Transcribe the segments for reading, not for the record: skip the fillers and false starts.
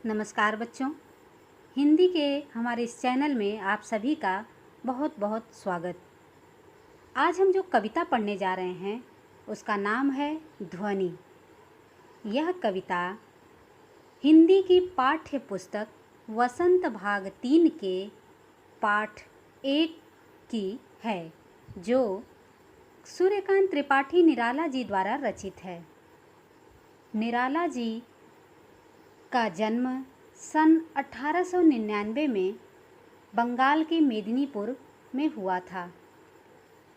नमस्कार बच्चों। हिंदी के हमारे इस चैनल में आप सभी का बहुत बहुत स्वागत। आज हम जो कविता पढ़ने जा रहे हैं उसका नाम है ध्वनि। यह कविता हिंदी की पाठ्य पुस्तक वसंत भाग 3 के पाठ 1 की है, जो सूर्यकांत त्रिपाठी निराला जी द्वारा रचित है। निराला जी का जन्म सन 1899 में बंगाल के मेदिनीपुर में हुआ था।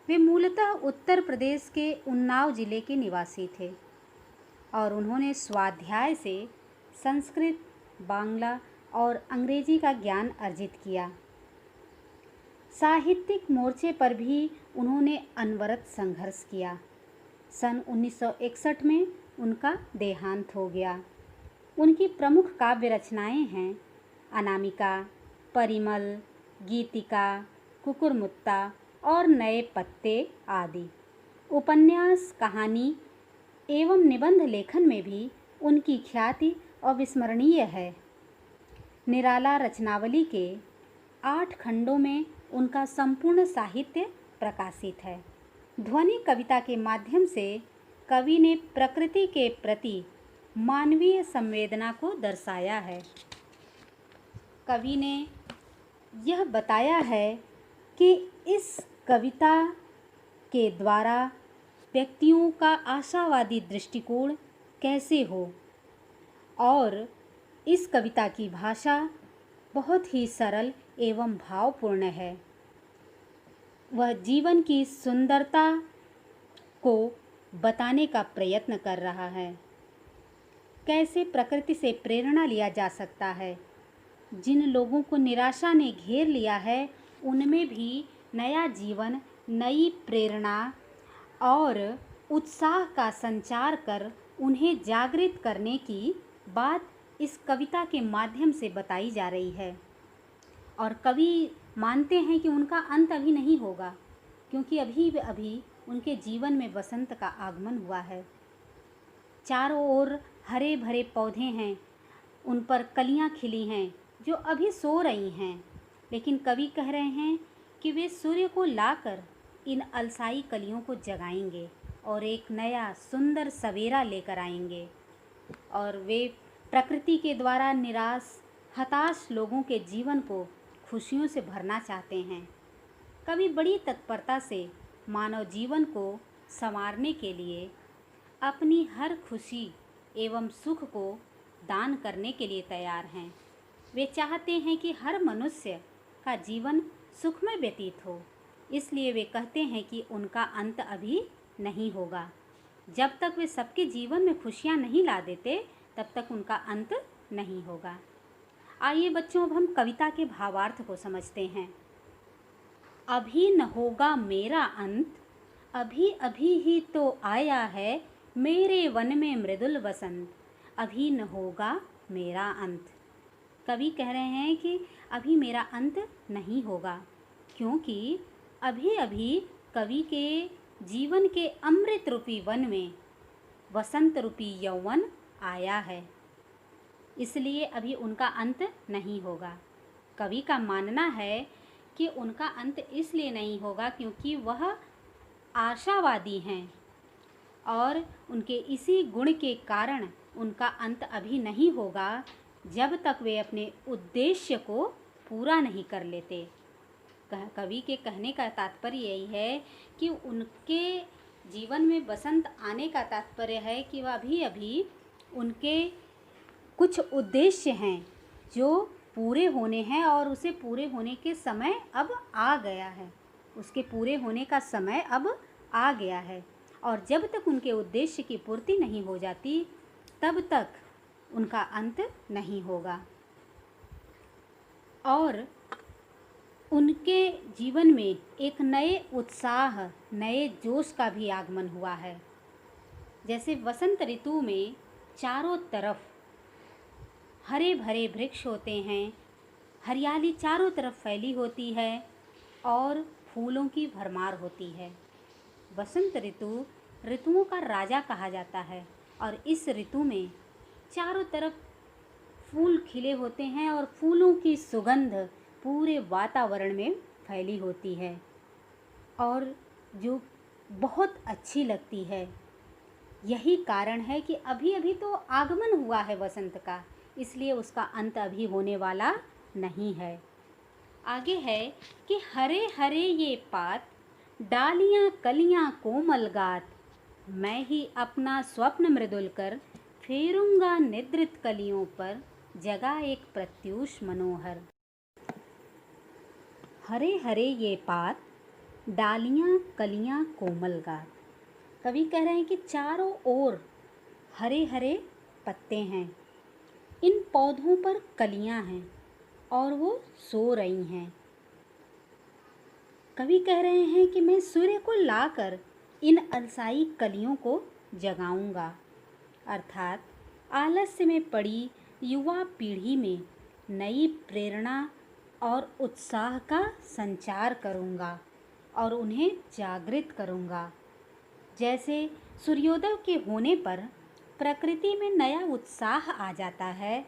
वे मूलतः उत्तर प्रदेश के उन्नाव जिले के निवासी थे और उन्होंने स्वाध्याय से संस्कृत, बांग्ला और अंग्रेजी का ज्ञान अर्जित किया। साहित्यिक मोर्चे पर भी उन्होंने अनवरत संघर्ष किया। सन 1961 में उनका देहांत हो गया। उनकी प्रमुख काव्य रचनाएं हैं अनामिका, परिमल, गीतिका, कुकुरमुत्ता और नए पत्ते आदि। उपन्यास, कहानी एवं निबंध लेखन में भी उनकी ख्याति अविस्मरणीय है। निराला रचनावली के 8 खंडों में उनका संपूर्ण साहित्य प्रकाशित है। ध्वनि कविता के माध्यम से कवि ने प्रकृति के प्रति मानवीय संवेदना को दर्शाया है। कवि ने यह बताया है कि इस कविता के द्वारा व्यक्तियों का आशावादी दृष्टिकोण कैसे हो, और इस कविता की भाषा बहुत ही सरल एवं भावपूर्ण है। वह जीवन की सुंदरता को बताने का प्रयत्न कर रहा है। कैसे प्रकृति से प्रेरणा लिया जा सकता है। जिन लोगों को निराशा ने घेर लिया है, उनमें भी नया जीवन, नई प्रेरणा और उत्साह का संचार कर उन्हें जागृत करने की बात इस कविता के माध्यम से बताई जा रही है। और कवि मानते हैं कि उनका अंत अभी नहीं होगा, क्योंकि अभी उनके जीवन में वसंत का आगमन हुआ है। चारों ओर हरे भरे पौधे हैं, उन पर कलियां खिली हैं जो अभी सो रही हैं, लेकिन कवि कह रहे हैं कि वे सूर्य को लाकर इन अलसाई कलियों को जगाएंगे और एक नया सुंदर सवेरा लेकर आएंगे। और वे प्रकृति के द्वारा निराश, हताश लोगों के जीवन को खुशियों से भरना चाहते हैं। कवि बड़ी तत्परता से मानव जीवन को संवारने के लिए अपनी हर खुशी एवं सुख को दान करने के लिए तैयार हैं। वे चाहते हैं कि हर मनुष्य का जीवन सुखमय व्यतीत हो, इसलिए वे कहते हैं कि उनका अंत अभी नहीं होगा। जब तक वे सबके जीवन में खुशियाँ नहीं ला देते, तब तक उनका अंत नहीं होगा। आइए बच्चों, अब हम कविता के भावार्थ को समझते हैं। अभी न होगा मेरा अंत, अभी अभी ही तो आया है मेरे वन में मृदुल वसंत, अभी न होगा मेरा अंत। कवि कह रहे हैं कि अभी मेरा अंत नहीं होगा, क्योंकि अभी अभी कवि के जीवन के अमृत रूपी वन में वसंत रूपी यौवन आया है, इसलिए अभी उनका अंत नहीं होगा। कवि का मानना है कि उनका अंत इसलिए नहीं होगा क्योंकि वह आशावादी हैं और उनके इसी गुण के कारण उनका अंत अभी नहीं होगा, जब तक वे अपने उद्देश्य को पूरा नहीं कर लेते। कवि के कहने का तात्पर्य यही है कि उनके जीवन में बसंत आने का तात्पर्य है कि वह अभी अभी उनके कुछ उद्देश्य हैं जो पूरे होने हैं, और उसे पूरे होने के समय अब आ गया है। उसके पूरे होने का समय अब आ गया है, और जब तक उनके उद्देश्य की पूर्ति नहीं हो जाती, तब तक उनका अंत नहीं होगा। और उनके जीवन में एक नए उत्साह, नए जोश का भी आगमन हुआ है। जैसे वसंत ऋतु में चारों तरफ हरे भरे वृक्ष होते हैं, हरियाली चारों तरफ फैली होती है और फूलों की भरमार होती है। वसंत ऋतु ऋतुओं का राजा कहा जाता है, और इस ऋतु में चारों तरफ फूल खिले होते हैं और फूलों की सुगंध पूरे वातावरण में फैली होती है और जो बहुत अच्छी लगती है। यही कारण है कि अभी अभी तो आगमन हुआ है वसंत का, इसलिए उसका अंत अभी होने वाला नहीं है। आगे है कि हरे हरे ये पात, डालियां कलियां कोमल गात, मैं ही अपना स्वप्न मृदुल कर, फेरूंगा निद्रित कलियों पर, जगा एक प्रत्यूष मनोहर। हरे हरे ये पात, डालियां कलियां कोमल गात। कवि कह रहे हैं कि चारों ओर हरे हरे पत्ते हैं, इन पौधों पर कलियां हैं और वो सो रही हैं। कवि कह रहे हैं कि मैं सूर्य को लाकर इन अलसाई कलियों को जगाऊंगा, अर्थात आलस्य में पड़ी युवा पीढ़ी में नई प्रेरणा और उत्साह का संचार करूंगा और उन्हें जागृत करूंगा। जैसे सूर्योदय के होने पर प्रकृति में नया उत्साह आ जाता है,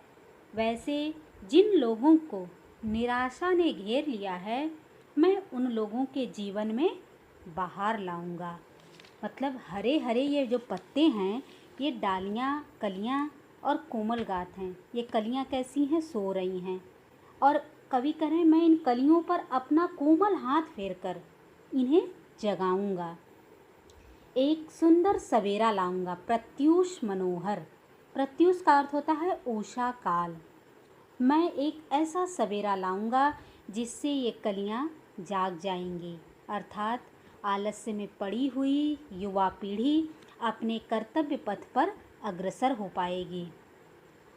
वैसे जिन लोगों को निराशा ने घेर लिया है, मैं उन लोगों के जीवन में बाहर लाऊंगा। मतलब हरे हरे ये जो पत्ते हैं, ये डालियाँ, कलियाँ और कोमल गात हैं। ये कलियाँ कैसी हैं? सो रही हैं। और कवि कह रहे हैं मैं इन कलियों पर अपना कोमल हाथ फेरकर इन्हें जगाऊंगा, एक सुंदर सवेरा लाऊंगा। प्रत्यूष मनोहर, प्रत्यूष का अर्थ होता है उषा काल। मैं एक ऐसा सवेरा लाऊंगा जिससे ये कलियां जाग जाएंगी, अर्थात आलस्य में पड़ी हुई युवा पीढ़ी अपने कर्तव्य पथ पर अग्रसर हो पाएगी।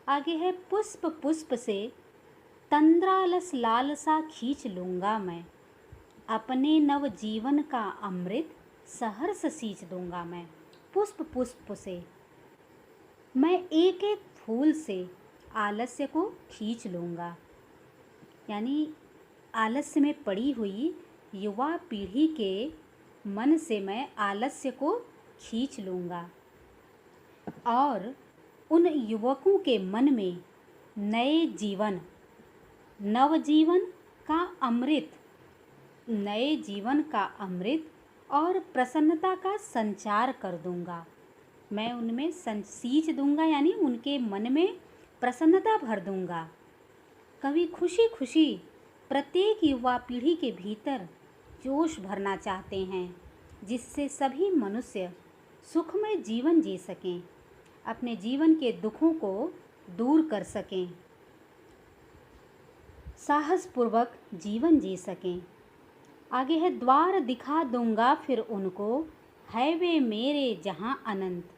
आगे है पुष्प पुष्प से तंद्रालस लालसा खींच लूँगा मैं, अपने नव जीवन का अमृत सहर्ष सींच दूँगा मैं। पुष्प पुष्प से मैं एक एक फूल से आलस्य को खींच लूँगा, यानी आलस्य में पड़ी हुई युवा पीढ़ी के मन से मैं आलस्य को खींच लूँगा और उन युवकों के मन में नए जीवन, नवजीवन का अमृत, नए जीवन का अमृत और प्रसन्नता का संचार कर दूँगा। मैं उनमें सींच दूँगा, यानी उनके मन में प्रसन्नता भर दूँगा। कवि खुशी खुशी प्रत्येक युवा पीढ़ी के भीतर जोश भरना चाहते हैं, जिससे सभी मनुष्य सुखमय जीवन जी सकें, अपने जीवन के दुखों को दूर कर सकें, साहसपूर्वक जीवन जी सकें। आगे है द्वार दिखा दूंगा फिर उनको, है वे मेरे जहाँ अनंत,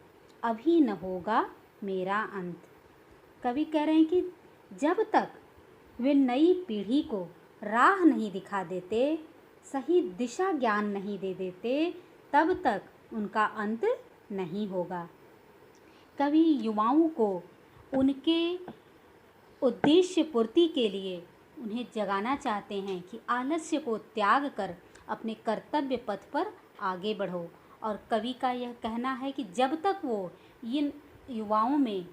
अभी न होगा मेरा अंत। कवि कह रहे हैं कि जब तक वे नई पीढ़ी को राह नहीं दिखा देते, सही दिशा ज्ञान नहीं दे देते, तब तक उनका अंत नहीं होगा। कवि युवाओं को उनके उद्देश्य पूर्ति के लिए उन्हें जगाना चाहते हैं कि आलस्य को त्याग कर अपने कर्तव्य पथ पर आगे बढ़ो। और कवि का यह कहना है कि जब तक वो इन युवाओं में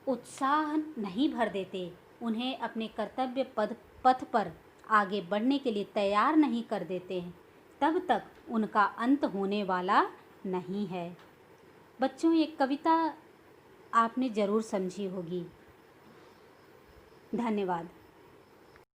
उत्साह नहीं भर देते, उन्हें अपने कर्तव्य पथ पर आगे बढ़ने के लिए तैयार नहीं कर देते हैं, तब तक उनका अंत होने वाला नहीं है। बच्चों, ये कविता आपने ज़रूर समझी होगी। धन्यवाद।